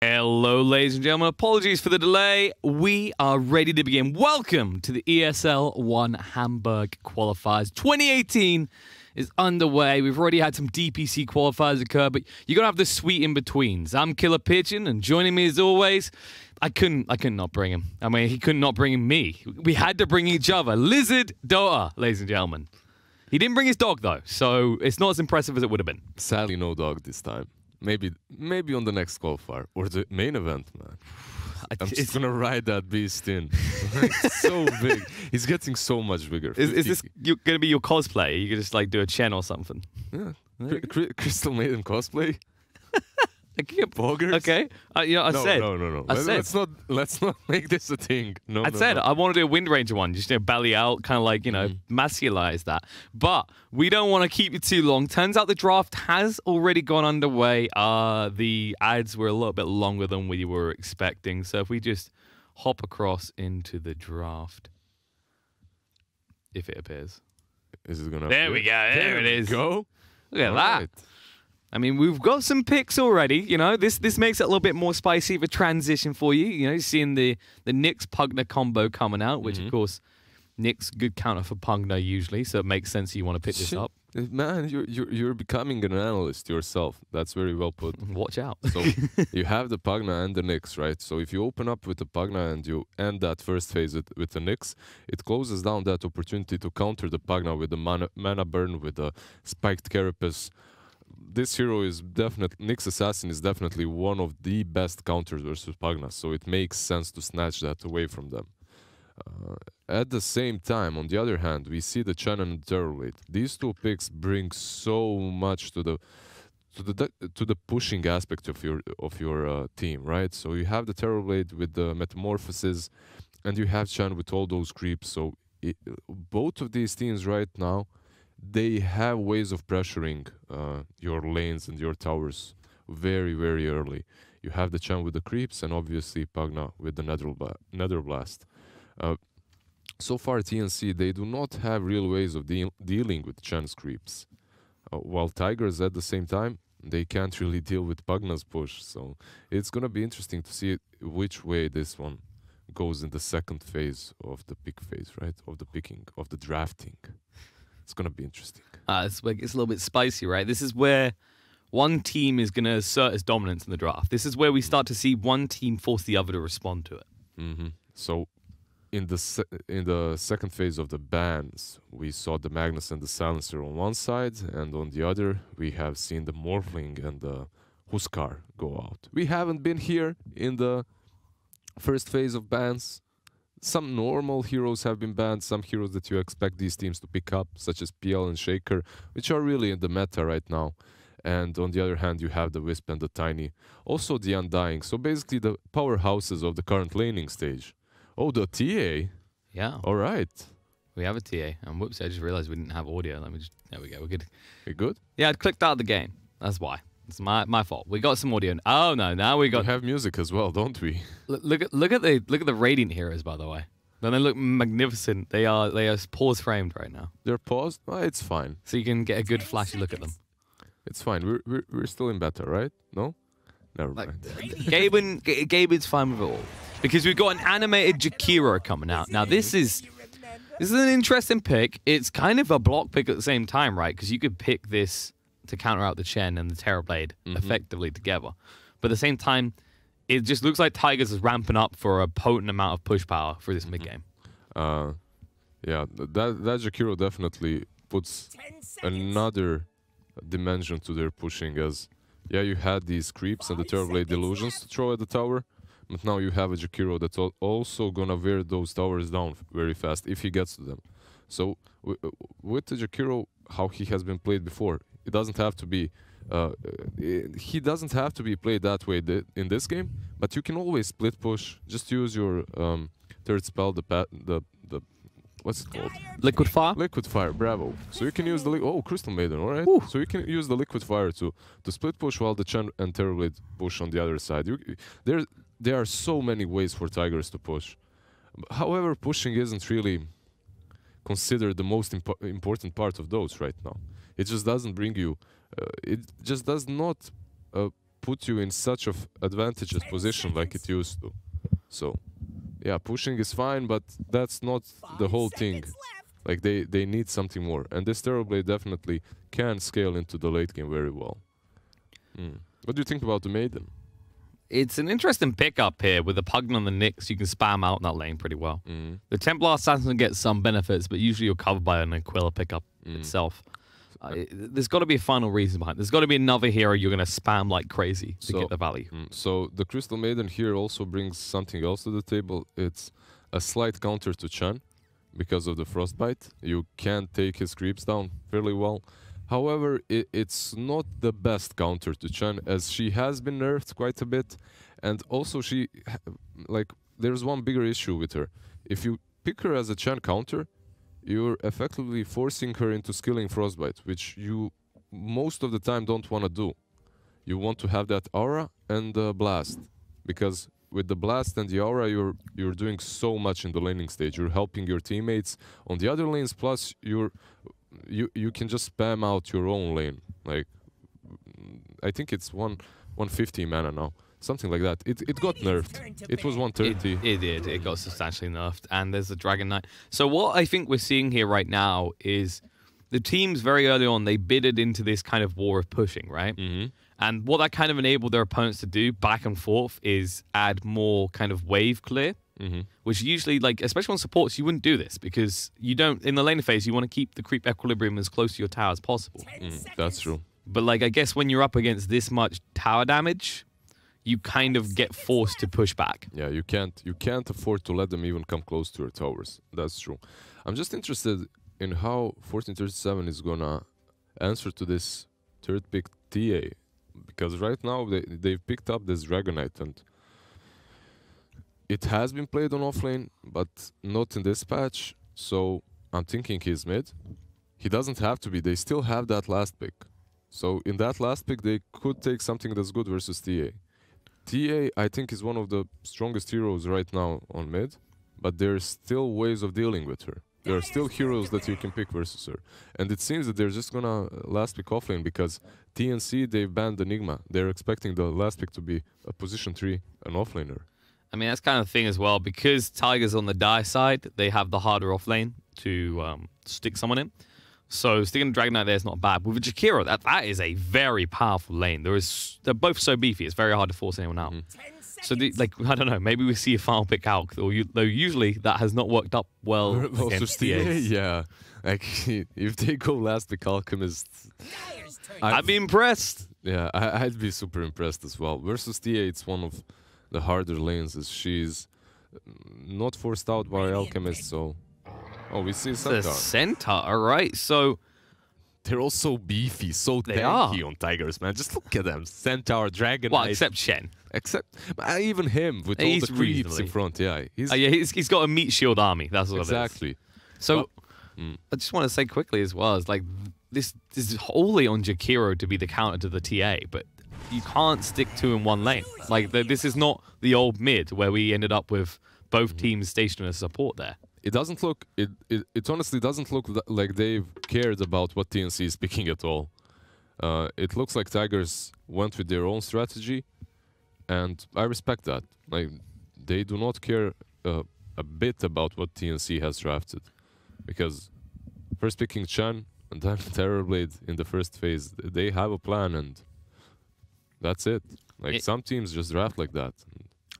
Hello, ladies and gentlemen. Apologies for the delay. We are ready to begin. Welcome to the ESL One Hamburg qualifiers. 2018 is underway. We've already had some DPC qualifiers occur, but you're going to have the sweet in-betweens. I'm Killer Pigeon, and joining me as always, I couldn't not bring him. I mean, he couldn't not bring me. We had to bring each other. Lizard Dota, ladies and gentlemen. He didn't bring his dog, though, so it's not as impressive as it would have been. Sadly, no dog this time. Maybe on the next qualifier or the main event, man. I'm just gonna ride that beast in. It's so big. He's getting so much bigger. Is this gonna be your cosplay? You could just like do a Chen or something. Yeah. Crystal Maiden cosplay. Poggers? Okay. I said. No. I said. Let's not make this a thing. No. I want to do a Wind Ranger one. Just belly out, kind of like masculize that. But we don't want to keep you too long. Turns out the draft has already gone underway. The ads were a little bit longer than we were expecting. So if we just hop across into the draft, if it appears, is it gonna? There we go. There it is. Go. Look at that. Right. I mean, we've got some picks already. This makes it a little bit more spicy of a transition for you. Seeing the Nyx Pugner combo coming out, which of course, Nyx good counter for Pugner usually, so it makes sense you want to pick this up. Man, you're becoming an analyst yourself. That's very well put. Watch out. So you have the Pugner and the Nyx, right? So if you open up with the Pugner and you end that first phase with the Nyx, it closes down that opportunity to counter the Pugner with the mana burn, with the spiked Carapace. This hero is definitely, Nyx Assassin is definitely one of the best counters versus Pugna, so it makes sense to snatch that away from them. At the same time, on the other hand, we see the Chen and the Terrorblade. These two picks bring so much to the pushing aspect of your team, right? So you have the Terrorblade with the Metamorphosis, and you have Chen with all those creeps. So both of these teams right now, they have ways of pressuring your lanes and your towers very, very early. You have the Chen with the creeps and obviously Pugna with the Nether Blast. So far TNC, they do not have real ways of dealing with Chen's creeps. While Tigers at the same time, they can't really deal with Pugna's push. So it's going to be interesting to see which way this one goes in the second phase of the pick phase, right? Of the picking, of the drafting. It's going to be interesting. It's a little bit spicy, right? This is where one team is going to assert its dominance in the draft. This is where we start to see one team force the other to respond to it. So in the second phase of the bans, we saw the Magnus and the Silencer on one side, and on the other, we have seen the Morphling and the Huskar go out. We haven't been here in the first phase of bans. Some normal heroes have been banned, some heroes that you expect these teams to pick up, such as PL and Shaker, which are really in the meta right now. And on the other hand, you have the Wisp and the Tiny. Also the Undying. So basically the powerhouses of the current laning stage. Oh, the TA. Yeah. All right. We have a TA. And whoops, I just realized we didn't have audio. There we go. We're good. You good? Yeah, I'd clicked out of the game. That's why. It's my fault. We got some audio. Oh no, now we got. We have music as well, don't we? Look at the Radiant heroes, by the way. Then they look magnificent. They are pause framed right now. They're paused. Oh, it's fine. So you can get a good flashy look at them. It's fine. We're still in beta, right? No, never mind. Gaben's fine with it all because we've got an animated Jakiro coming out. Now this is an interesting pick. It's kind of a block pick at the same time, right? Because you could pick this to counter out the Chen and the Terrorblade effectively together. But at the same time, it just looks like Tigers is ramping up for a potent amount of push power for this mid-game. Yeah, that Jakiro definitely puts another dimension to their pushing as, yeah, you had these creeps and the Terrorblade Delusions to throw at the tower, but now you have a Jakiro that's also gonna wear those towers down very fast if he gets to them. So with the Jakiro, how he has been played before, it doesn't have to be he doesn't have to be played that way in this game, but you can always split push. Just use your third spell, the what's it called? Liquid Fire? Liquid Fire, bravo. So you can use the Crystal Maiden, alright? So you can use the Liquid Fire to split push while the Chen and Terrorblade push on the other side. There are so many ways for Tigers to push. However, pushing isn't really considered the most important part of those right now. It just doesn't bring you, it just does not put you in such of advantageous position like it used to. So, yeah, pushing is fine, but that's not the whole thing. Like, they need something more. And this Terrorblade definitely can scale into the late game very well. What do you think about the Maiden? It's an interesting pickup here with the Pugna on the Nyx. You can spam out in that lane pretty well. The Templar Assassin gets some benefits, but usually you're covered by an Aquila pickup itself. There's got to be a final reason behind it. There's got to be another hero you're going to spam like crazy to get the value. So the Crystal Maiden here also brings something else to the table. It's a slight counter to Chen because of the Frostbite. You can take his creeps down fairly well. However, it's not the best counter to Chen, as she has been nerfed quite a bit, and also there's one bigger issue with her. If you pick her as a Chen counter, you're effectively forcing her into skilling Frostbite, which you most of the time don't want to do. You want to have that aura and the blast, because with the blast and the aura, you're doing so much in the laning stage. You're helping your teammates on the other lanes, plus you can just spam out your own lane. Like, I think it's 150 mana now, something like that. It got nerfed. It was 130. It did. It got substantially nerfed. And there's the Dragon Knight. So what I think we're seeing here right now is the teams very early on, they bidded into this kind of war of pushing, right? And what that kind of enabled their opponents to do back and forth is add more kind of wave clear. Which usually, like, especially on supports, you wouldn't do this because you don't, in the lane phase, you want to keep the creep equilibrium as close to your tower as possible. That's true. But, like, I guess when you're up against this much tower damage, you kind of get forced to push back. Yeah, you can't afford to let them even come close to your towers. That's true. I'm just interested in how 1437 is gonna answer to this third pick TA, because right now they've picked up this Dragon Knight, and it has been played on offlane, but not in this patch, so I'm thinking he's mid. He doesn't have to be. They still have that last pick. So in that last pick, they could take something that's good versus TA. TA, I think, is one of the strongest heroes right now on mid, but there's still ways of dealing with her. There are still heroes that you can pick versus her. And it seems that they're just gonna last pick offlane because TNC, they've banned Enigma. They're expecting the last pick to be a position 3, an offlaner. I mean, that's kind of the thing as well. Because Tiger's on the die side, they have the harder off lane to stick someone in. So sticking a Dragon Knight there is not bad. With a Jakiro, that is a very powerful lane. They're both so beefy, it's very hard to force anyone out. So, I don't know, maybe we see a final pick out, though usually that has not worked up well against TA. Yeah, like, if they go last pick Alchemist, I'd be impressed. Yeah, I'd be super impressed as well. Versus TA, it's one of the harder lanes, as she's not forced out by Alchemist, so... Oh, we see Centaur. The Centaur, all right. So they're all so beefy, so tanky on Tigers, man. Just look at them. Centaur, Dragon Knight. Well, except Shen. Except even him with all the creeps in front. Yeah, he's got a meat shield army. That's what exactly. It is. So I just want to say quickly as well, is like this is wholly on Jakiro to be the counter to the TA, but you can't stick 2 in one lane. Like this is not the old mid where we ended up with both teams stationed as support there. It doesn't look. It honestly doesn't look like they've cared about what TNC is picking at all. It looks like Tigers went with their own strategy, and I respect that. Like, they do not care a bit about what TNC has drafted, because first picking Chen and then Terrorblade in the first phase, they have a plan, and that's it. Like, some teams just draft like that.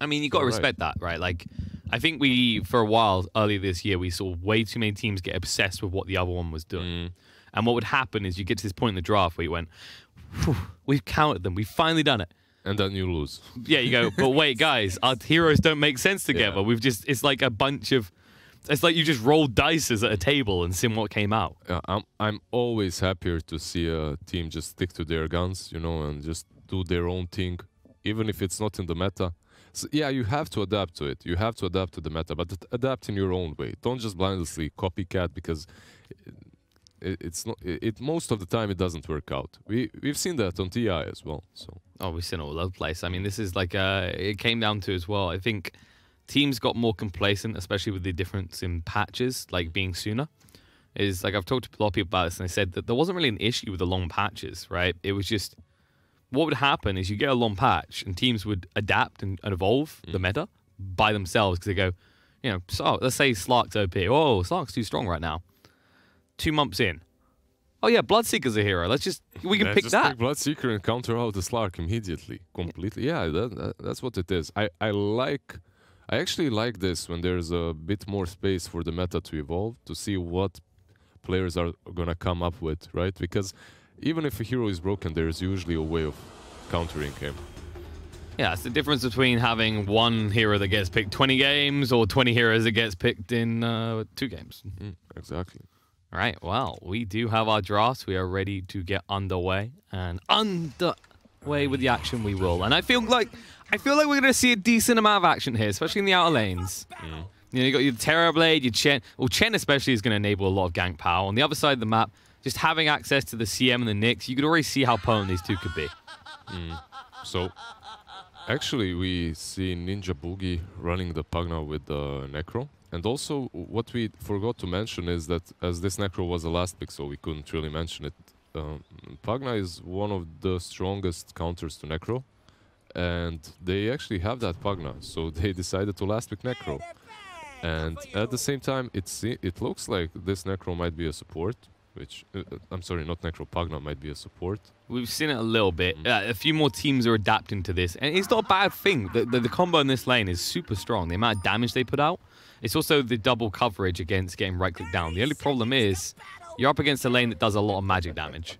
I mean, you got to respect that, right? Like, I think for a while earlier this year, we saw way too many teams get obsessed with what the other one was doing. And what would happen is you get to this point in the draft where you went, we've counted them, we've finally done it. And then you lose. Yeah, you go, but wait, guys, our heroes don't make sense together. Yeah. It's like a bunch of, it's like you just rolled dices at a table and seen what came out. I'm always happier to see a team just stick to their guns, you know, and just do their own thing, even if it's not in the meta. So, yeah, you have to adapt to it. You have to adapt to the meta, but adapt in your own way. Don't just blindly copycat, because it's not. Most of the time it doesn't work out. We've seen that on TI as well. So we've seen it all over the place. I mean, this is like it came down to as well. I think teams got more complacent, especially with the difference in patches, like being sooner. Is like I've talked to a lot of people about this, and they said that there wasn't really an issue with the long patches, right? It was just what would happen is you get a long patch and teams would adapt and evolve the meta by themselves because they go, you know, so let's say Slark's OP. Oh, Slark's too strong right now. 2 months in. Oh yeah, Bloodseeker's a hero. We can pick just that. pick Bloodseeker and counter out the Slark immediately. Completely. Yeah, that's what it is. I actually like this when there's a bit more space for the meta to evolve, to see what players are gonna come up with, right? Because even if a hero is broken, there's usually a way of countering him. Yeah, it's the difference between having one hero that gets picked 20 games or 20 heroes that gets picked in 2 games. Exactly. All right, well, we do have our drafts. We are ready to get underway. And underway with the action we will. And I feel like we're going to see a decent amount of action here, especially in the outer lanes. You know, you got your Terrorblade, your Chen. Well, Chen especially is going to enable a lot of gank power. On the other side of the map, just having access to the CM and the Nyx, you could already see how potent these two could be. So, actually, we see Ninja Boogie running the Pugna with the Necro. And also, what we forgot to mention is that as this Necro was the last pick, so we couldn't really mention it, Pugna is one of the strongest counters to Necro. And they actually have that Pugna, so they decided to last pick Necro. And at the same time, it looks like this Necro might be a support, which, I'm sorry, not Necro, Pugna might be a support. We've seen it a little bit. A few more teams are adapting to this, and it's not a bad thing. The combo in this lane is super strong. The amount of damage they put out. It's also the double coverage against getting right-click down. The only problem is you're up against a lane that does a lot of magic damage.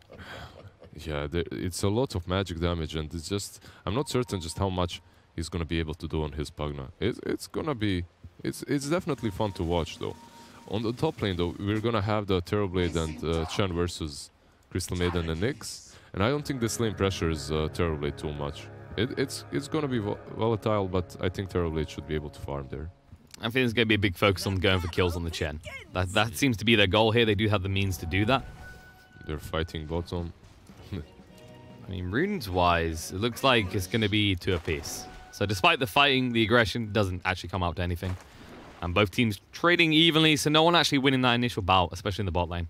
Yeah, it's a lot of magic damage, and it's just... I'm not certain just how much he's going to be able to do on his Pugna. It's going to be... It's definitely fun to watch, though. On the top lane, though, we're going to have the Terrorblade and Chen versus Crystal Maiden and Nyx. And I don't think this lane pressures Terrorblade too much. It's going to be volatile, but I think Terrorblade should be able to farm there. I think there's going to be a big focus on going for kills on the Chen. That seems to be their goal here. They do have the means to do that. They're fighting bottom. I mean, runes-wise, it looks like it's going to be 2 apiece. So despite the fighting, the aggression doesn't actually come out to anything. And both teams trading evenly, so no one actually winning that initial bout, especially in the bot lane.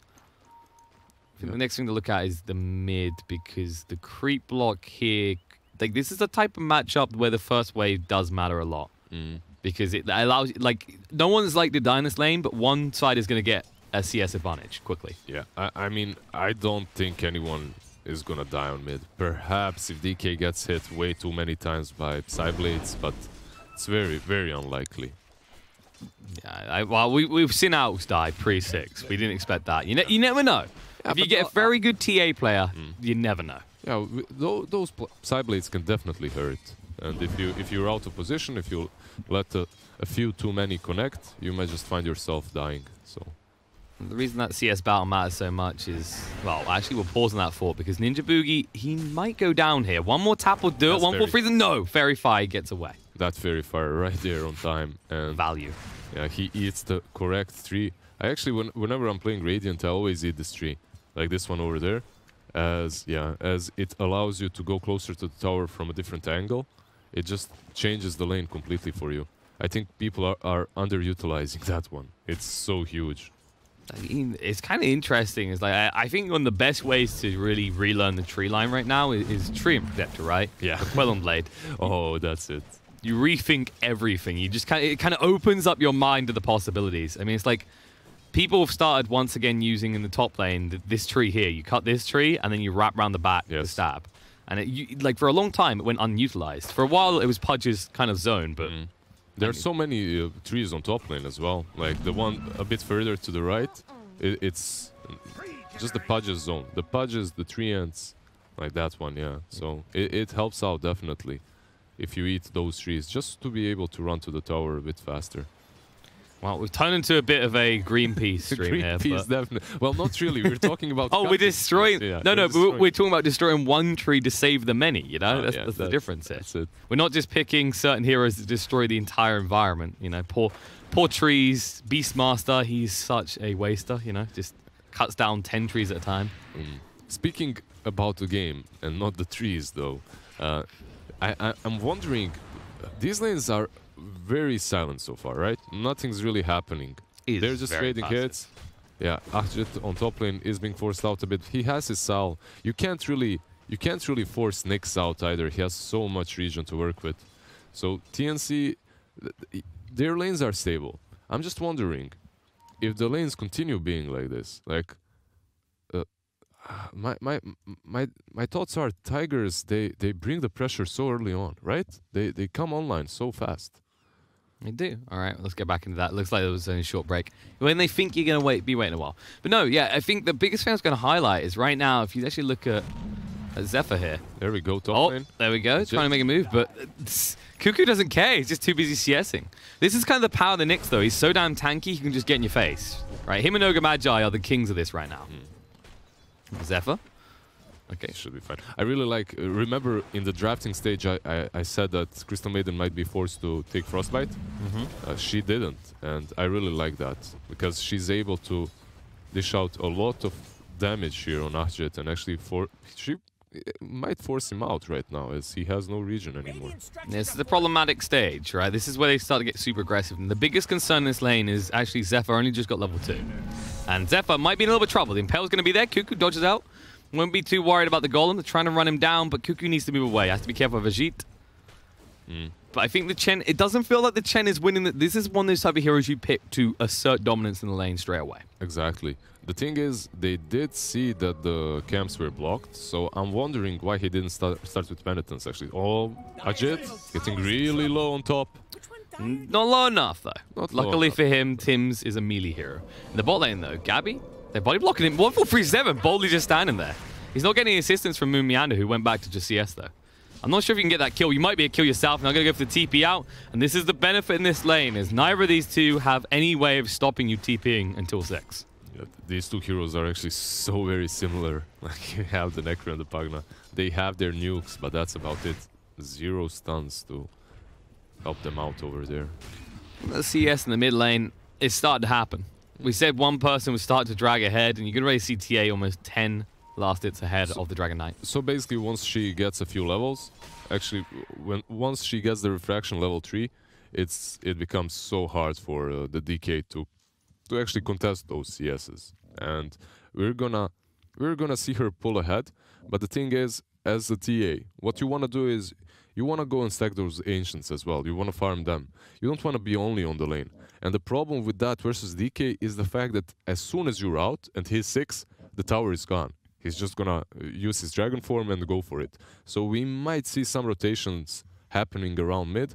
I think the next thing to look at is the mid, because the creep block here... Like, this is the type of matchup where the first wave does matter a lot. Because it allows... Like, no one's like to die in this lane, but one side is going to get a CS advantage quickly. Yeah, I mean, I don't think anyone is going to die on mid. Perhaps if DK gets hit way too many times by Psyblades, but it's very, very unlikely. Yeah, well, we've seen Aux die pre-6. We didn't expect that. You never know. Yeah, if you get a very good TA player, you never know. Yeah, those Psyblades can definitely hurt. And if you're out of position, if you let a few too many connect, you might just find yourself dying. So the reason that CS battle matters so much is, well, actually we'll pause on that thought because Ninja Boogie, he might go down here. One more tap will do it. One more freeze, no, Fairy Fire gets away. That Fairy Fire right there on time and value. Yeah, he eats the correct tree. I actually, whenever I'm playing Radiant, I always eat this tree, like this one over there, as it allows you to go closer to the tower from a different angle. It just changes the lane completely for you. I think people are underutilizing that one. It's so huge. I mean, it's kind of interesting. It's like I think one of the best ways to really relearn the tree line right now is Tree and Protector, right? Yeah. The Quellon Blade. Oh, that's it. You rethink everything. You just it kind of opens up your mind to the possibilities. I mean, it's like people have started once again using in the top lane this tree here. You cut this tree and then you wrap around the back to stab. And like for a long time, it went unutilized. For a while, it was Pudge's kind of zone, but there are so many trees on top lane as well. Like the one a bit further to the right, it's just the Pudge's zone. The Pudge's, the tree ants, like that one, yeah. So it helps out definitely if you eat those trees, just to be able to run to the tower a bit faster. Well, we've turned into a bit of a Greenpeace stream here. Greenpeace, definitely. Well, not really. We're talking about... Oh, we're destroying... Yeah, no, but we're talking about destroying one tree to save the many, you know? That's the difference here. That's it. We're not just picking certain heroes to destroy the entire environment, you know? Poor trees, Beastmaster, he's such a waster, you know? Just cuts down 10 trees at a time. Speaking about the game, and not the trees, though, I'm wondering, these lanes are very silent so far, right? Nothing's really happening. They're just trading hits. Yeah, Ahjet on top lane is being forced out a bit. He has his Sal. You can't really you can't really force Nyx out either. He has so much region to work with. So TNC, their lanes are stable. I'm just wondering if the lanes continue being like this. Like, my thoughts are Tigers. They bring the pressure so early on, right? They come online so fast. They do. All right, let's get back into that. Looks like there was only a short break. When they think you're going to be waiting a while. But no, yeah, I think the biggest thing I was going to highlight is right now, if you actually look at Zephyr here. There we go, top lane. There we go, trying to make a move, but Cuckoo doesn't care. He's just too busy CSing. This is kind of the power of the Nyx, though. He's so damn tanky, he can just get in your face. Right, him and Ogre Magi are the kings of this right now. Zephyr. Okay. Should be fine. I really like, remember in the drafting stage, I said that Crystal Maiden might be forced to take Frostbite. She didn't, and I really like that, because she's able to dish out a lot of damage here on Ahjet, and actually she might force him out right now, as he has no region anymore. This is the problematic stage, right? This is where they start to get super aggressive, and the biggest concern in this lane is actually Zephyr only just got level 2. And Zephyr might be in a little bit of trouble. The Impale's going to be there. Cuckoo dodges out. Won't be too worried about the Golem. They're trying to run him down, but Cuckoo needs to move away. Has to be careful of Ajit. But I think the Chen, it doesn't feel like the Chen is winning. This is one of those type of heroes you pick to assert dominance in the lane straight away. Exactly. The thing is, they did see that the camps were blocked, so I'm wondering why he didn't start with Penitence, actually. Oh, Ajit getting really low on top. Not low enough, though. Luckily enough for him, Tim's is a melee hero. In the bot lane, though, Gabby, they're body blocking him. 1437, boldly just standing there. He's not getting any assistance from Moon Meander, who went back to just CS, though. I'm not sure if you can get that kill. You might be able to kill yourself, and I'm going to go for the TP out. And this is the benefit in this lane, is neither of these two have any way of stopping you TPing until 6. Yeah, these two heroes are actually so very similar. Like, you have the Necro and the Pagna. They have their nukes, but that's about it. 0 stuns to help them out over there. The CS in the mid lane is starting to happen. We said one person would start to drag ahead, and you can already see TA almost 10 last hits ahead of the Dragon Knight. So basically, once she gets a few levels, actually, once she gets the refraction level 3, it becomes so hard for the DK to actually contest those CSs, and we're gonna see her pull ahead. But the thing is, as a TA, what you want to do is you want to go and stack those ancients as well. You want to farm them. You don't want to be only on the lane. And the problem with that versus DK is the fact that as soon as you're out and he's 6, the tower is gone. He's just gonna use his dragon form and go for it. So we might see some rotations happening around mid.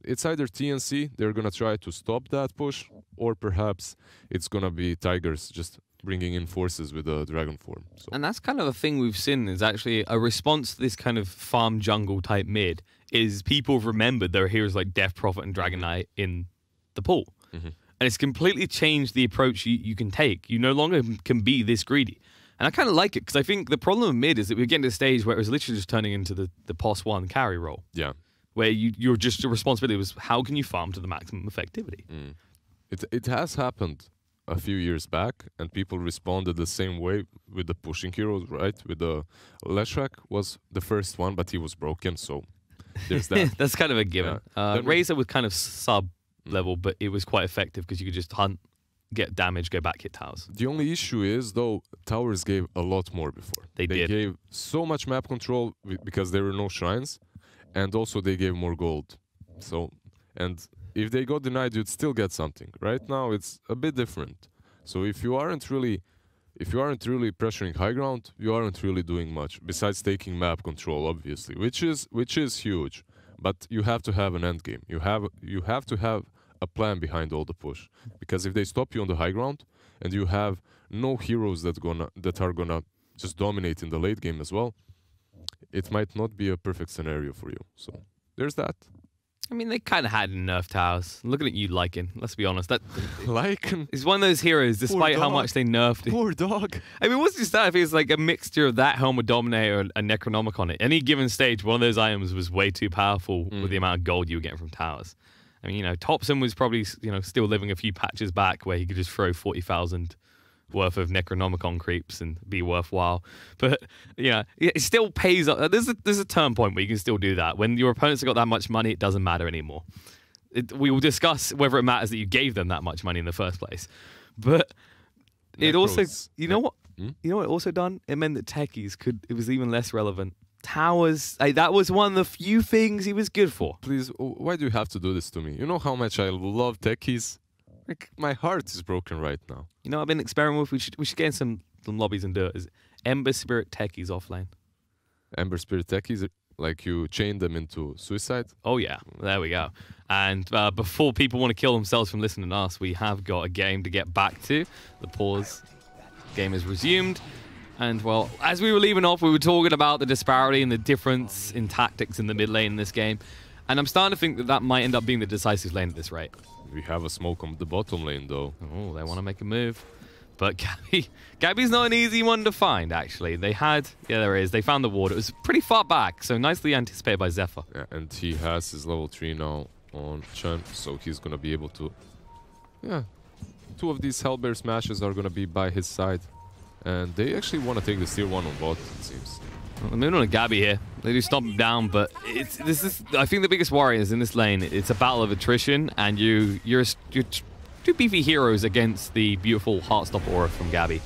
It's either TNC, they're gonna try to stop that push, or perhaps it's gonna be Tigers just bringing in forces with a dragon form. So. And that's kind of a thing we've seen, is actually a response to this kind of farm jungle type mid, is people have remembered there are heroes like Death Prophet and Dragon Knight in the pool. And it's completely changed the approach you can take. You no longer can be this greedy. And I kind of like it, because I think the problem with mid is that we're getting to a stage where it was literally just turning into the POS 1 carry role. Yeah. Where your responsibility was, how can you farm to the maximum effectivity? It has happened a few years back, and people responded the same way with the pushing heroes, right? With the Leshrac was the first one, but he was broken, so there's that. That's kind of a given. Yeah. Razor was kind of sub-level, but it was quite effective because you could just hunt, get damage, go back, hit towers. The only issue is, though, towers gave a lot more before. They did. Gave so much map control because there were no shrines, and also they gave more gold. So, and if they got denied, you'd still get something. Right now, it's a bit different. So if you aren't really pressuring high ground, you aren't really doing much besides taking map control, obviously, which is huge. But you have to have an end game. You have to have a plan behind all the push, because if they stop you on the high ground and you have no heroes that are gonna just dominate in the late game as well, it might not be a perfect scenario for you. So there's that. I mean, they kind of had nerf towers. Looking at you, Lycan. Let's be honest. That Lycan is one of those heroes, despite how much they nerfed it. Poor dog. I mean, it wasn't just that. I think it's like a mixture of that Helmet Dominator and Necronomicon. At any given stage, one of those items was way too powerful with the amount of gold you were getting from towers. I mean, Thompson was probably, still living a few patches back where he could just throw 40,000 worth of Necronomicon creeps and be worthwhile. But, it still pays up. There's a turn point where you can still do that. When your opponents have got that much money, it doesn't matter anymore. We will discuss whether it matters that you gave them that much money in the first place. But it also, you know what? Hmm? You know what it also done? It meant that techies it was even less relevant. Towers, that was one of the few things he was good for. Please, why do you have to do this to me? You know how much I love techies? Like, my heart is broken right now. You know, I've been experimenting with. We should get in some lobbies and do it. Is Ember Spirit techies offlane. Ember Spirit techies, like you chain them into suicide? Oh yeah, there we go. And before people want to kill themselves from listening to us, we have got a game to get back to. The pause game is resumed. And, well, as we were leaving off, we were talking about the disparity and the difference in tactics in the mid lane in this game. And I'm starting to think that that might end up being the decisive lane at this rate. We have a smoke on the bottom lane, though. Oh, they want to make a move. But Gabby's not an easy one to find, actually. Yeah, there it is. They found the ward. It was pretty far back, so nicely anticipated by Zephyr. Yeah, and he has his level 3 now on Chen, so he's going to be able to... Yeah, 2 of these Hellbear smashes are going to be by his side. And they actually want to take this tier 1 on bot, it seems. Well, they're moving on to Gabby here. They do stomp him down, but I think the biggest worry is in this lane, it's a battle of attrition, and you're 2 beefy heroes against the beautiful Heartstopper aura from Gabby.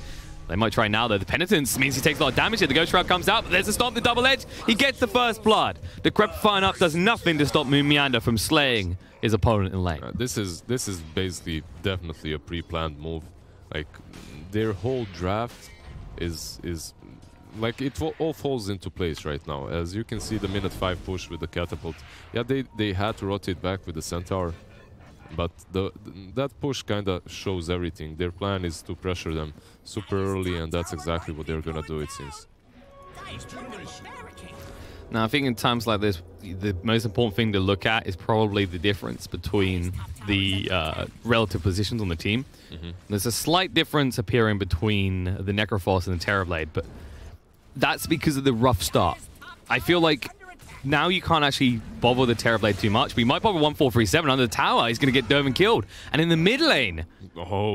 They might try now, though. The Penitence means he takes a lot of damage here. The Ghost Shroud comes out, but there's a stomp, the double edge. He gets the first blood. The Crepifying up does nothing to stop Meander from slaying his opponent in lane. This is basically definitely a pre-planned move. Like, their whole draft is like it all falls into place right now. As you can see, the minute 5 push with the catapult. Yeah, they had to rotate back with the Centaur, but that push kind of shows everything. Their plan is to pressure them super early, and that's exactly what they're gonna do, it seems. Now, I think in times like this, the most important thing to look at is probably the difference between the relative positions on the team. There's a slight difference appearing between the Necrophos and the Terrorblade, but that's because of the rough start. I feel like now you can't actually bother the Terrorblade too much, but you might bother 1437 under the tower. He's going to get dove and killed. And in the mid lane,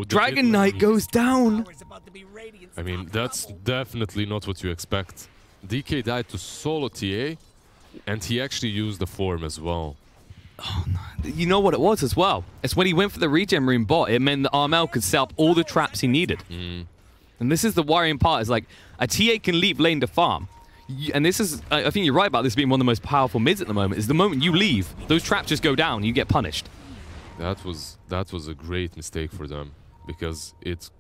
Dragon Knight goes down. I mean, that's definitely not what you expect. DK died to solo TA, and he actually used the form as well. Oh, no. You know what it was as well? It's when he went for the regen rune bot, it meant that Armel could set up all the traps he needed. And this is the worrying part, is like, a TA can leave lane to farm. And this is, I think you're right about this being one of the most powerful mids at the moment, is the moment you leave, those traps just go down, you get punished. That was a great mistake for them, because it's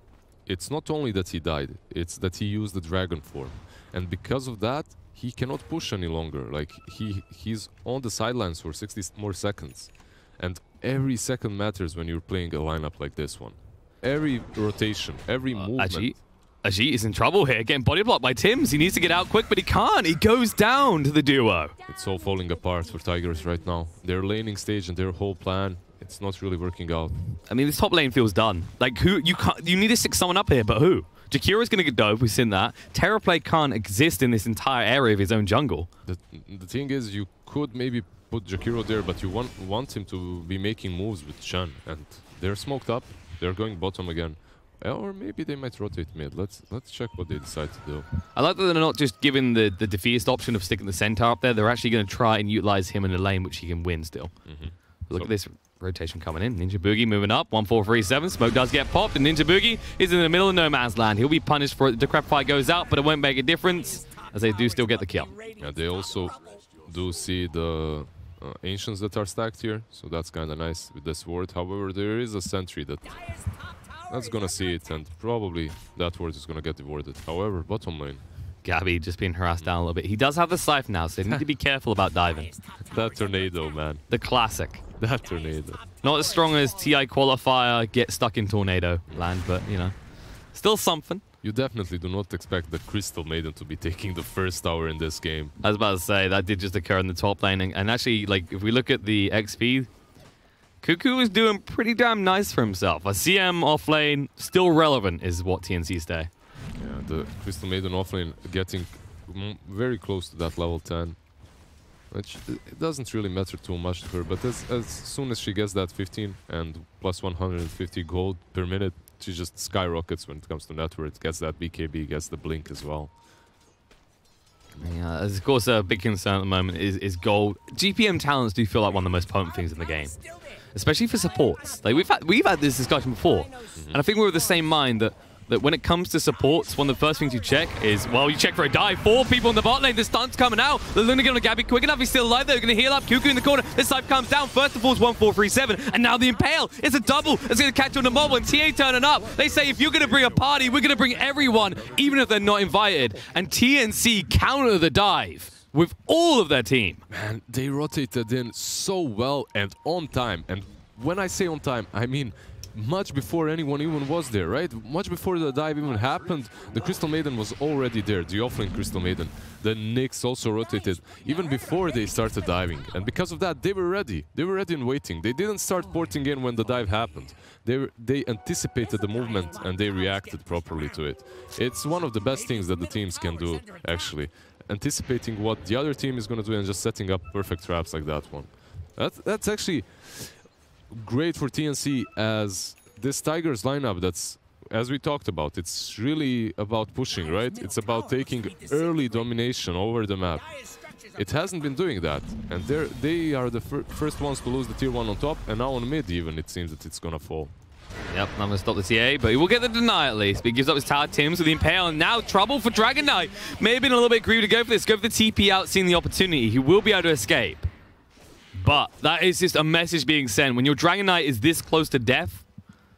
not only that he died, it's that he used the dragon form. And because of that, he cannot push any longer. Like, he's on the sidelines for 60 more seconds. And every second matters when you're playing a lineup like this one. Every rotation, every movement. Ajit is in trouble here, getting body blocked by Tims. He needs to get out quick, but he can't. He goes down to the duo. It's all falling apart for Tigers right now. Their laning stage and their whole plan, it's not really working out. I mean, this top lane feels done. Like, you need to stick someone up here, but who? Jakira's going to get dove, we've seen that. Terrorplay can't exist in this entire area of his own jungle. The thing is, you could maybe put Jakiro there, but you want him to be making moves with Shen, and they're smoked up. They're going bottom again. Or maybe they might rotate mid. Let's check what they decide to do. I like that they're not just giving the defeatist option of sticking the Centaur up there. They're actually going to try and utilize him in the lane, which he can win still. Look at this rotation coming in. Ninja Boogie moving up. 1437. Smoke does get popped, and Ninja Boogie is in the middle of no man's land. He'll be punished for it. The Decrepify goes out, but it won't make a difference, as they do still get the kill. Yeah, they also do see the Ancients that are stacked here, so that's kind of nice with this ward. However, there is a sentry that's gonna see it, and probably that ward is gonna get rewarded. However, bottom lane, Gabby just being harassed down a little bit. He does have the Scythe now, so they need to be careful about diving. That tornado, man. The classic. That tornado. Not as strong as TI Qualifier, get stuck in tornado land, but, you know, still something. You definitely do not expect the Crystal Maiden to be taking the first tower in this game. I was about to say, that did just occur in the top lane. And actually, like, if we look at the XP, Cuckoo is doing pretty damn nice for himself. A CM offlane, still relevant, is what TNC say. Yeah, the Crystal Maiden offlane getting very close to that level 10. Which it doesn't really matter too much to her, but as soon as she gets that 15 and plus 150 gold per minute, she just skyrockets when it comes to net worth. Gets that BKB, gets the blink as well. Yeah, of course, a big concern at the moment is gold. GPM talents do feel like one of the most potent things in the game, especially for supports. Like we've had this discussion before, and I think we're of the same mind that that when it comes to supports, one of the first things you check is, well, you check for a dive. 4 people in the bot lane. The stun's coming out. They're going to get on Gabby quick enough. He's still alive. They're going to heal up. Cuckoo in the corner. This dive comes down. First of all, it's 1-4-3-7. And now the Impale. It's a double. It's going to catch on the mob. And TA turning up. They say, if you're going to bring a party, we're going to bring everyone, even if they're not invited. And TNC counter the dive with all of their team. Man, they rotated in so well and on time. And when I say on time, I mean much before anyone even was there, right? Much before the dive even happened, the Crystal Maiden was already there, the offlane Crystal Maiden. The Nyx also rotated even before they started diving. And because of that, they were ready. They were ready and waiting. They didn't start porting in when the dive happened. They anticipated the movement and they reacted properly to it. It's one of the best things that the teams can do, actually. Anticipating what the other team is going to do and just setting up perfect traps like that one. That's actually great for TNC, as this Tigers lineup, that's, as we talked about, it's really about pushing, right? It's about taking early domination over the map. It hasn't been doing that, and they are the first ones to lose the tier 1 on top, and now on mid even it seems that it's gonna fall. Yep, I'm going to stop the TA, but he will get the deny at least. But he gives up his tower. Tims with the Impale, and now trouble for Dragon Knight. May have been a little bit greedy to go for this. Go for the TP out, seeing the opportunity. He will be able to escape. But that is just a message being sent. When your Dragon Knight is this close to death,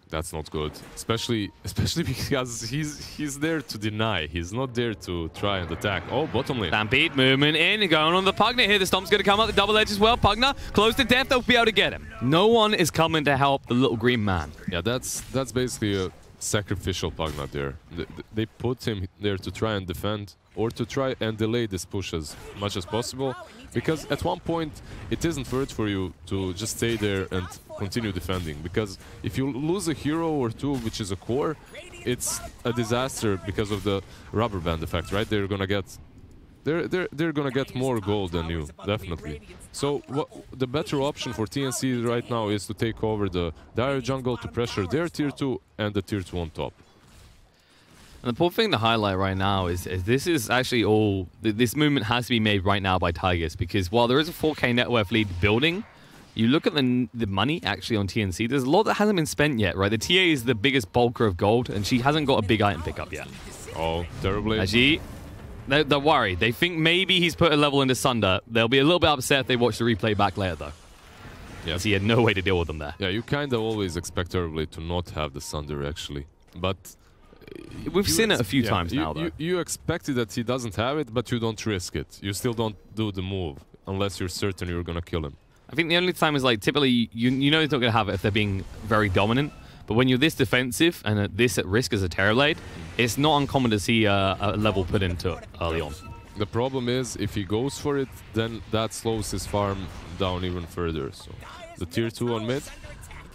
that's not good. Especially because he's there to deny. He's not there to try and attack. Oh, bottom lane. Stampede movement in, going on the Pugna here. The Stomp's going to come up, the double edge as well. Pugna, close to death, they'll be able to get him. No one is coming to help the little green man. Yeah, that's basically a sacrificial Pugna there. They put him there to try and defend, or to try and delay this push as much as possible, because at one point it isn't worth for you to just stay there and continue defending, because if you lose a hero or two, which is a core, it's a disaster because of the rubber band effect, right? They're gonna get more gold than you, definitely. So the better option for TNC right now is to take over the dire jungle to pressure their tier 2 and the tier 2 on top. And the important thing to highlight right now is this is actually all... This movement has to be made right now by Tigers, because while there is a 4K net worth lead building, you look at the money actually on TNC, there's a lot that hasn't been spent yet, right? The TA is the biggest bulker of gold, and she hasn't got a big item pickup yet. Oh, terribly. Actually, they're worried. They think maybe he's put a level into Sunder. They'll be a little bit upset if they watch the replay back later, though. Yeah, he had no way to deal with them there. Yeah, you kind of always expect Terribly to not have the Sunder, actually. But... We've seen it a few times now, though. You expected that he doesn't have it, but you don't risk it. You still don't do the move unless you're certain you're going to kill him. I think the only time is, like, typically, you know he's not going to have it if they're being very dominant. But when you're this defensive and this at risk as a Terrorblade, it's not uncommon to see a level put into it early on. The problem is, if he goes for it, then that slows his farm down even further. So the tier 2 on mid,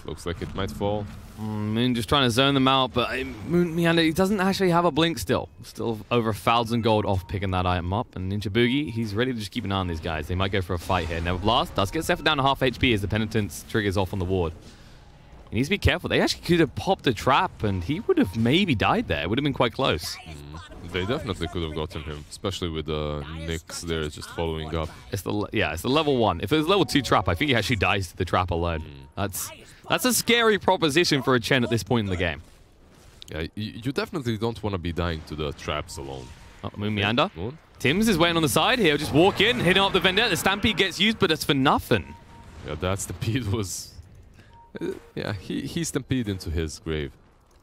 looks like it might fall. Moon just trying to zone them out, but Moon Meander, he doesn't actually have a blink still. Still over 1,000 gold off picking that item up. And Ninja Boogie, he's ready to just keep an eye on these guys. They might go for a fight here. Never Blast does get Zephyr down to half HP as the Penitence triggers off on the ward. He needs to be careful. They actually could have popped a trap and he would have maybe died there. It would have been quite close. They definitely could have gotten him, especially with Nyx there just following up. It's the level 1. If it was level 2 trap, I think he actually dies to the trap alone. That's a scary proposition for a Chen at this point in the game. Yeah, you definitely don't want to be dying to the traps alone. Oh, Moon Meander. Tims is waiting on the side here. Just walk in, hitting up the Vendetta. The Stampede gets used, but it's for nothing. Yeah, that Stampede was... yeah, he stampeded into his grave.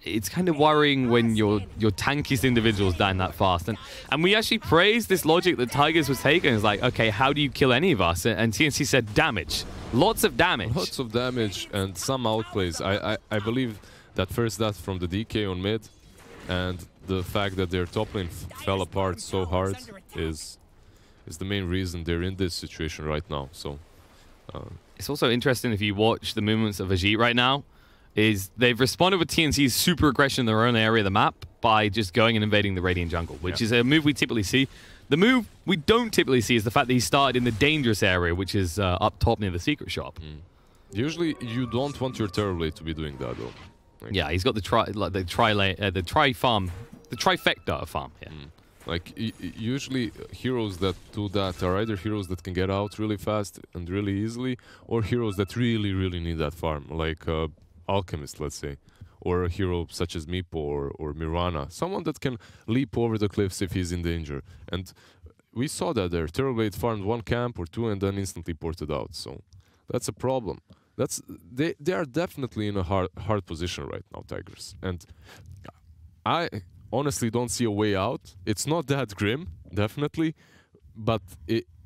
It's kind of worrying when your tankiest individuals dying that fast. And we actually praised this logic that Tigers was taking. It's like, okay, how do you kill any of us? And TNC said damage. Lots of damage. Lots of damage and some outplays. I believe that first death from the DK on mid and the fact that their top lane fell apart so hard is the main reason they're in this situation right now. So it's also interesting if you watch the movements of Ajit right now, is they've responded with TNC's super aggression in their own area of the map by just going and invading the Radiant jungle, which is a move we typically see. The move we don't typically see is the fact that he started in the dangerous area, which is up top near the secret shop. Usually, you don't want your Terrorblade to be doing that, though. Like, yeah, he's got the trifecta of farm. Yeah. Like usually, heroes that do that are either heroes that can get out really fast and really easily, or heroes that really need that farm, like Alchemist, let's say, or a hero such as Meepo or Mirana, someone that can leap over the cliffs if he's in danger. And we saw that there. Terrorblade farmed 1 camp or 2 and then instantly ported out. So that's a problem. They are definitely in a hard position right now, Tigers. And I honestly don't see a way out. It's not that grim, definitely, but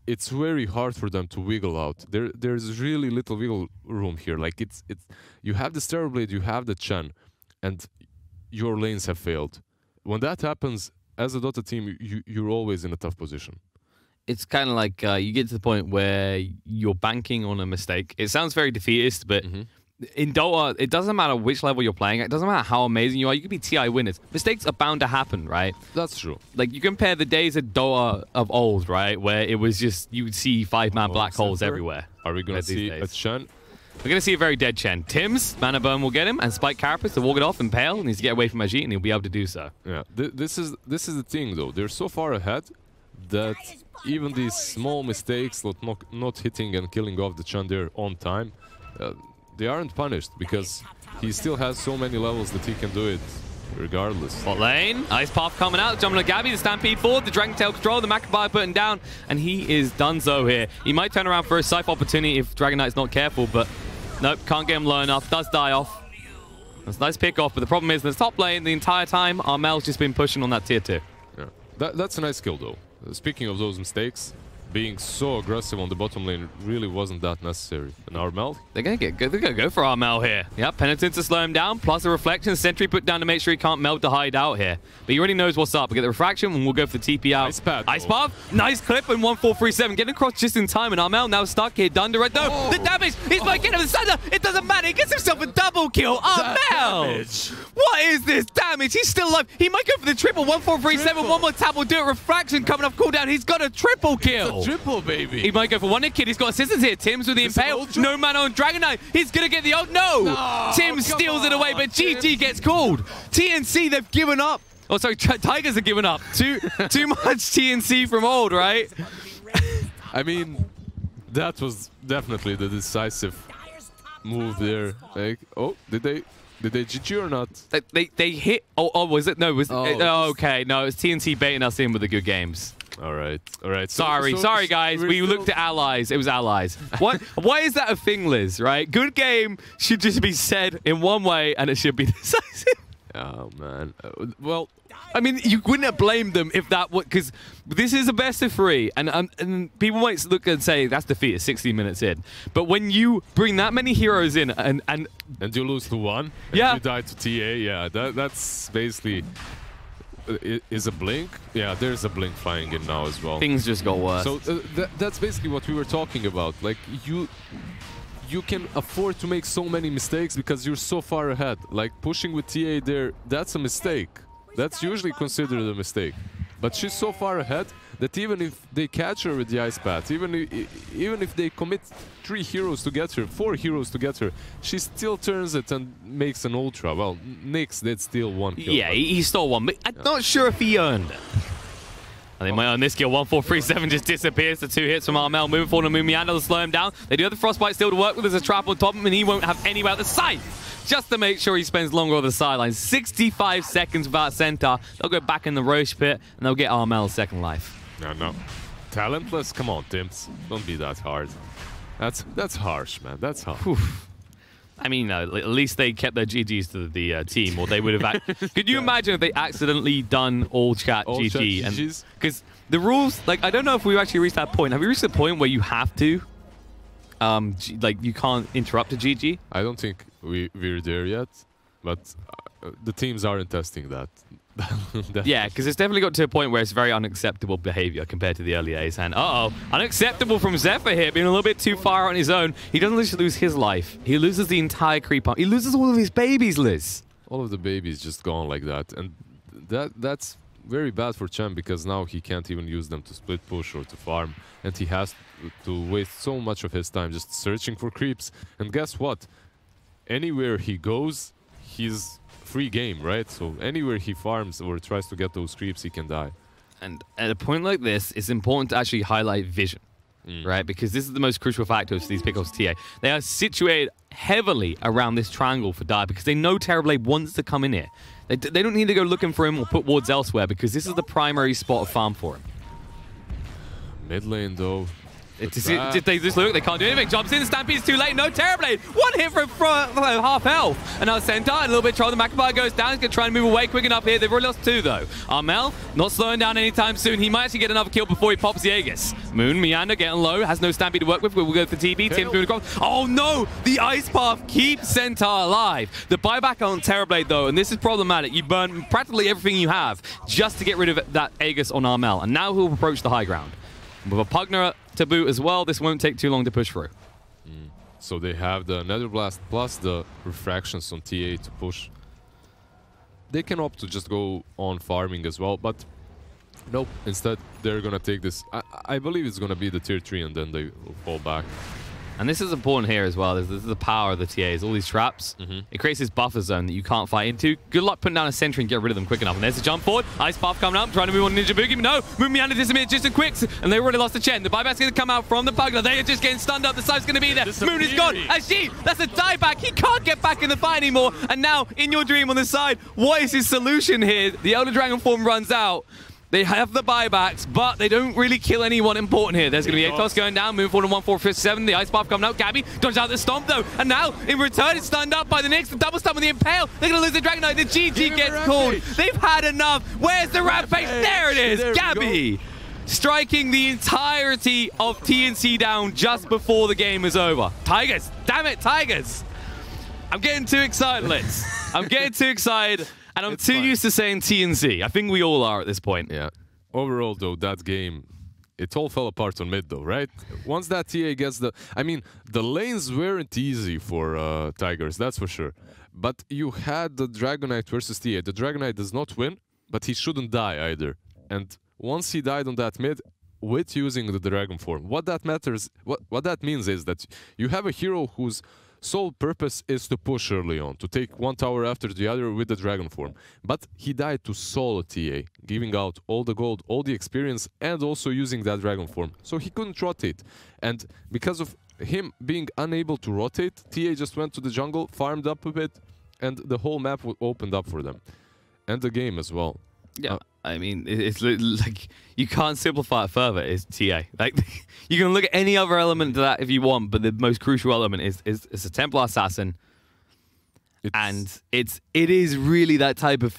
it's very hard for them to wiggle out. There's really little wiggle room here. Like it's you have the Terrorblade, you have the Chen, and your lanes have failed. When that happens, as a Dota team, you're always in a tough position. It's kind of like you get to the point where you're banking on a mistake. It sounds very defeatist, but in Dota, it doesn't matter which level you're playing. It doesn't matter how amazing you are. You could be TI winners. Mistakes are bound to happen, right? That's true. Like, you compare the days of Dota of old, right, where it was just, you would see 5-man black holes everywhere. Are we going to see a Chen? We're going to see a very dead Chen. Tim's Mana Burn will get him, and Spike Carapace to walk it off, and Pale needs to get away from Ajit, and he'll be able to do so. Yeah, this is the thing, though. They're so far ahead that even these small mistakes, not hitting and killing off the Chen there on time, they aren't punished because he still has so many levels that he can do it regardless. Bot lane, Ice Path coming out, jumping on Gabby, the Stampede forward, the Dragon Tail control, the Maccabi putting down, and he is done so here. He might turn around for a Scythe opportunity if Dragon Knight's not careful, but nope, can't get him low enough, does die off. That's a nice pick off, but the problem is in the top lane the entire time, Armel's just been pushing on that tier 2. Yeah, that's a nice skill though. Speaking of those mistakes, being so aggressive on the bottom lane really wasn't that necessary. And Armel? They're gonna go for Armel here. Yeah, Penitence to slow him down, plus a Reflection, Sentry put down to make sure he can't melt to hide out here. But he already knows what's up. We get the Refraction and we'll go for the TP out. Ice Path, nice clip and 1437. Getting across just in time, and Armel now stuck here. Dunder right though. The damage! He's by getting the Thunder! It doesn't matter, he gets himself a double kill. Armel! What is this damage? He's still alive. He might go for the triple. 1437, one more tap will do it. Refraction coming off cooldown. He's got a triple kill. Triple, baby. He might go for one hit kid. He's got assistance here. Tim's with the Impale. No mana on Dragon Knight. He's going to get the ult. No! Tim steals it away, but GG gets called. TNC, they've given up. Oh, sorry. Tigers have given up. Too much TNC from old, right? I mean, that was definitely the decisive move there. Like, oh, did they GG or not? They hit. Oh, was it? No, was okay. No, it's TNC baiting us in with the good games. All right. Sorry, guys. We looked at allies. It was allies. Why is that a thing, Liz? Right? Good game should just be said in one way, and it should be decisive. Oh man. Well, I mean, you wouldn't have blamed them if that was, because this is a best of 3, and people might look and say that's defeated 60 minutes in. But when you bring that many heroes in and you lose to 1, and you die to TA, yeah, that's basically. Is a blink? Yeah, there's a blink flying in now as well. Things just got worse. So that's basically what we were talking about. Like, you can afford to make so many mistakes because you're so far ahead. Like, pushing with TA there, that's a mistake. That's usually considered a mistake. But she's so far ahead that even if they catch her with the Ice Path, even if they commit 3 heroes to get her, 4 heroes to get her, she still turns it and makes an ultra. Well, Nyx did steal 1 kill. Yeah, he stole 1, but I'm not sure if he earned it. And they might earn this kill. 1437 just disappears. The 2 hits from Armel. Moving forward to Mumianda to slow him down. They do have the Frostbite still to work with. There's a trap on top of him, and he won't have anywhere at the site. Just to make sure he spends longer on the sidelines. 65 seconds without center. They'll go back in the Roche pit, and they'll get Armel's second life. No. Talentless? Come on, Tims. Don't be that hard. That's harsh, man. That's harsh. Oof. I mean, at least they kept their GGs to the team, or they would have... Could you imagine if they accidentally done all chat GG? Because the rules... Like, I don't know if we've actually reached that point. Have we reached the point where you have to... like, you can't interrupt a GG? I don't think we're there yet, but the teams aren't testing that. Yeah, because it's definitely got to a point where it's very unacceptable behavior compared to the early days. And unacceptable from Zephyr here, being a little bit too far on his own. He doesn't just lose his life, he loses the entire creep up. He loses all of his babies, Liz. All of the babies just gone like that, and that's very bad for Chen because now he can't even use them to split push or to farm, and he has to waste so much of his time just searching for creeps. And guess what? Anywhere he goes, he's free game, right? So anywhere he farms or tries to get those creeps, he can die. And at a point like this, it's important to actually highlight vision. right? Because this is the most crucial factor to these pickoffs TA. They are situated heavily around this triangle for Dire because they know Terrorblade wants to come in here. They don't need to go looking for him or put wards elsewhere because this is the primary spot of farm for him. Mid lane, though. They just look, they can't do anything. Jumps in, Stampede's too late. No Terrorblade. One hit from half health. And now Centaur, a little bit trouble. The Macabire goes down. He's going to try and move away quick enough here. They've already lost 2, though. Armel, not slowing down anytime soon. He might actually get another kill before he pops the Aegis. Moon, Meander getting low. Has no Stampede to work with. We'll go for TB. Tim through the cross. Oh, no. The Ice Path keeps Centaur alive. The buyback on Terrorblade, though, and this is problematic. You burn practically everything you have just to get rid of that Aegis on Armel. And now he'll approach the high ground. With a Pugner to boot as well, this won't take too long to push through. So they have the Nether Blast plus the refractions on TA to push. They can opt to just go on farming as well, but nope. Instead, they're gonna take this. I believe it's gonna be the tier 3 and then they will fall back. And this is important here as well. This is the power of the TAs. All these traps. It creates this buffer zone that you can't fight into. Good luck putting down a sentry and get rid of them quick enough. And there's a jump forward. Ice Path coming up, trying to move on Ninja Boogie. No, move me under this minute just a quick. And they already lost the Chen. The buyback's going to come out from the Pugler. They are just getting stunned up. The side's going to be there. Moon is gone. Ajit, that's a dieback. He can't get back in the fight anymore. And now, in your dream on the side, what is his solution here? The Elder Dragon form runs out. They have the buybacks, but they don't really kill anyone important here. There's going to be Atos going down, move forward to 1-4-5-7. The Ice Path coming out. Gabby dodges out the Stomp, though. And now, in return, it's stunned up by the Nyx. The double stun with the Impale. They're going to lose the Dragon Knight. The GG gets called. They've had enough. Where's the Rampage? There it is. Gabby striking the entirety of TNC down just before the game is over. Tigers. Damn it, Tigers. I'm getting too excited, Litz. I'm getting too excited. And I'm too used to saying TNC. I think we all are at this point. Yeah. Overall, though, that game, it all fell apart on mid, though, right? Once that TA gets the... I mean, the lanes weren't easy for Tigers, that's for sure. But you had the Dragon Knight versus TA. The Dragon Knight does not win, but he shouldn't die either. And once he died on that mid, with using the Dragon form, what that matters... What that means is that you have a hero who's sole purpose is to push early on, to take one tower after the other with the Dragon form. But he died to solo TA, giving out all the gold, all the experience, and also using that Dragon form. So he couldn't rotate. And because of him being unable to rotate, TA just went to the jungle, farmed up a bit, and the whole map opened up for them. And the game as well. Yeah, I mean, it's like, you can't simplify it further. It's TA. Like, you can look at any other element to that if you want, but the most crucial element is a Templar Assassin. And it is really that type of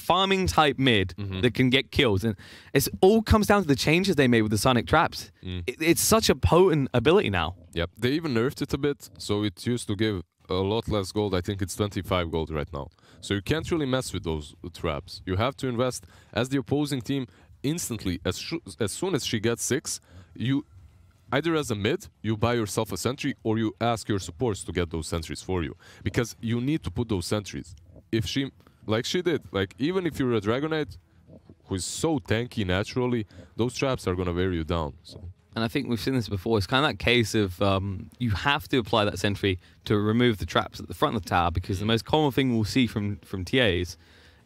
farming type mid that can get kills. And it all comes down to the changes they made with the Sonic Traps. It's such a potent ability now. Yep, they even nerfed it a bit, so it used to give a lot less gold. I think it's 25 gold right now. So you can't really mess with those traps. You have to invest as the opposing team instantly. As soon as she gets 6, you either as a mid, you buy yourself a sentry, or you ask your supports to get those sentries for you. Because you need to put those sentries. If she, like she did, like even if you're a Dragon Knight who is so tanky naturally, those traps are gonna wear you down. So. And I think we've seen this before. It's kind of that case of you have to apply that sentry to remove the traps at the front of the tower, because the most common thing we'll see from TAs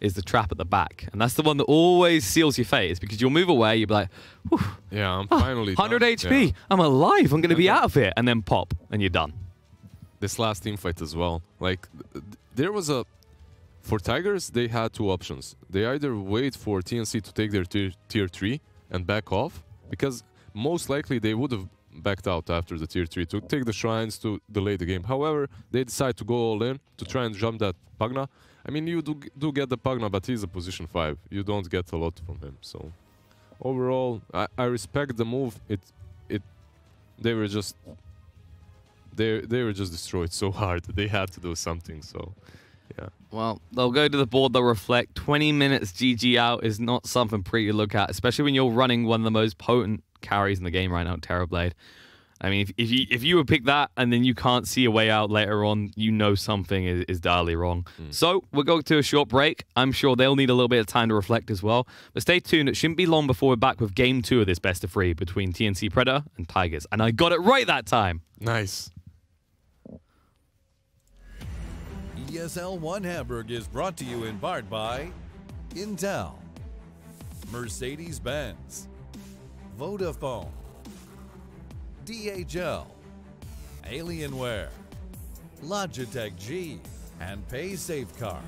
is the trap at the back. And that's the one that always seals your fate. It's because you'll move away, you'll be like, whew, yeah, I'm finally 100 done. HP, yeah. I'm alive, I'm going to be out of here. And then pop, and you're done. This last team fight as well. Like, there was a... For Tigers, they had 2 options. They either wait for TNC to take their tier 3 and back off, because most likely they would have backed out after the tier 3 to take the shrines to delay the game. However, they decide to go all in to try and jump that Pugna. I mean, you do get the Pugna, but he's a position 5. You don't get a lot from him. So overall, I respect the move. They were just destroyed so hard. They had to do something. So yeah. Well, they'll go to the board, they'll reflect. 20 minutes GG out is not something pretty to look at, especially when you're running one of the most potent carries in the game right now, Terrorblade. I mean, if you would pick that and then you can't see a way out later on, you know something is direly wrong. So we'll go to a short break. I'm sure they'll need a little bit of time to reflect as well. But stay tuned. It shouldn't be long before we're back with game 2 of this best of 3 between TNC Predator and Tigers. And I got it right that time. Nice. ESL One Hamburg is brought to you in part by Intel, Mercedes-Benz, Vodafone, DHL, Alienware, Logitech G, and Pay Safecard.